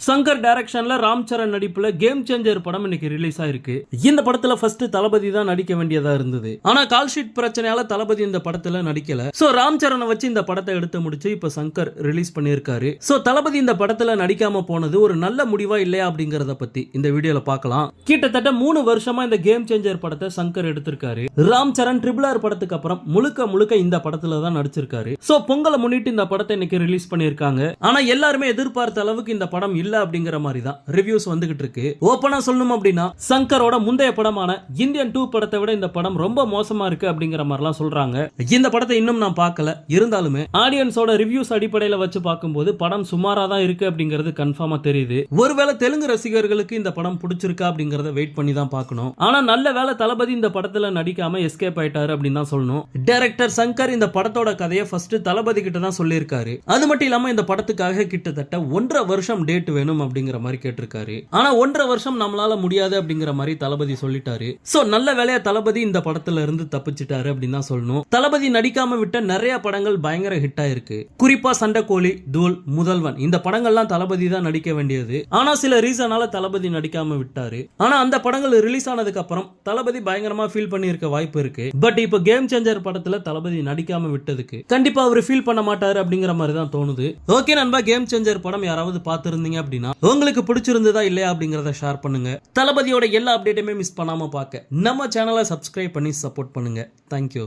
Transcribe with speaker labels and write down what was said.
Speaker 1: சங்கர் டைரக்ஷன்ல ராம் சரண் நடிப்புல game changer படம் இன்னைக்கு ரிலீஸ் ஆயிருக்கு. இந்த படத்துல ஃபர்ஸ்ட் தளபதி தான் நடிக்க வேண்டியதா இருந்தது. ஆனா கால் ஷீட் பிரச்சனையால தளபதி இந்த படத்துல நடிக்கல. சோ ராம் சரணை வச்சு இந்த படத்தை எடுத்து முடிச்சு இப்ப சங்கர் ரிலீஸ் பண்ணியிருக்காரு. சோ தளபதி இந்த படத்துல நடிக்காம போனது ஒரு நல்ல முடிவா இல்லையா அப்படிங்கறத பத்தி இந்த வீடியோல பார்க்கலாம். கிட்டத்தட்ட 3 வருஷமா இந்த கேம் சேஞ்சர் படத்தை சங்கர் எடுத்திருக்காரு. ராம் சரண் RRR படத்துக்கு அப்புறம் முழுக்க இந்த படத்துல தான் நடிச்சிருக்காரு. சோ பொங்கலை முன்னிட்டு இந்த படத்தை இன்னைக்கு ரிலீஸ் பண்ணிருக்காங்க. ஆனா எல்லாருமே எதிர்பார்த்த அளவுக்கு இந்த படம் இல்ல அப்படிங்கிற மாதிரி தான் ரிவ்யூஸ் வந்துகிட்டு இருக்கு. ஓபனா சொல்லணும் அப்படின்னா சங்கரோட முந்தைய படமான இந்தியன் 2 படத்தை விட இந்த படம் ரொம்ப மோசமா இருக்கு அப்படிங்கிற மாதிரிலாம் சொல்றாங்க. இந்த படத்தை இன்னும் நான் பார்க்கல. இருந்தாலுமே ஆடியன்ஸோட ரிவ்யூஸ் அடிப்படையில வச்சு பார்க்கும்போது படம் சுமாரா தான் இருக்கு அப்படிங்கிறது கன்ஃபார்மா தெரியுது. ஒருவேளை தெலுங்கு ரசிகர்களுக்கு இந்த படம் பிடிச்சிருக்கா அப்படிங்கறத வெயிட் பண்ணி தான் பார்க்கணும். ஆனா நல்ல வேளை தளபதி இந்த படத்துல நடிக்காம எஸ்கேப் ஆயிட்டாரு அப்படின்னு தான் சொல்லணும். டைரக்டர் சங்கர் இந்த படத்தோட கதையை ஃபர்ஸ்ட் தளபதி கிட்ட தான் சொல்லியிருக்காரு. அது மட்டும் இல்லாம இந்த படத்துக்காக கிட்டத்தட்ட 1.5 வருஷம் டேட் வேணும் அப்படிங்கிற மாதிரி கேட்டிருக்காரு. ஆனா 1.5 வருஷம் நம்மளால முடியாது அப்படிங்கிற மாதிரி தளபதி சொல்லிட்டாரு. சோ நல்ல வேலையா தளபதி இந்த படத்துல இருந்து தப்பிச்சிட்டாரு அப்படின்னு தான் சொல்லணும். தளபதி நடிக்காம விட்ட நிறைய படங்கள் பயங்கர ஹிட் ஆயிருக்கு. குறிப்பா சண்டைக்கோழி, தூள், முதல்வன் இந்த படங்கள்லாம் தளபதி தான் நடிக்க வேண்டியது. ஆனா சில ரீசனால தளபதி நடிக்காம விட்டாரு. ஆனா அந்த படங்கள் ரிலீஸ் ஆனதுக்கு அப்புறம் தளபதி பயங்கரமா ஃபீல் பண்ணி இருக்க வாய்ப்பு இருக்கு. பட் இப்போ கேம் சேஞ்சர் படத்துல தளபதி நடிக்காம விட்டதுக்கு கண்டிப்பா அவர் ஃபீல் பண்ண மாட்டாரு அப்படிங்கிற மாதிரி தான் தோணுது. ஓகே நண்பா, கேம் சேஞ்சர் படம் யாராவது பார்த்திருந்தீங்க அப்படின்னா உங்களுக்கு பிடிச்சிருந்ததா இல்லையா அப்படிங்கறத ஷேர் பண்ணுங்க. தளபதியோட எல்லா அப்டேட்டுமே மிஸ் பண்ணாம பார்க்க நம்ம சேனலை சப்ஸ்கிரைப் பண்ணி சப்போர்ட் பண்ணுங்க. தேங்க்யூ.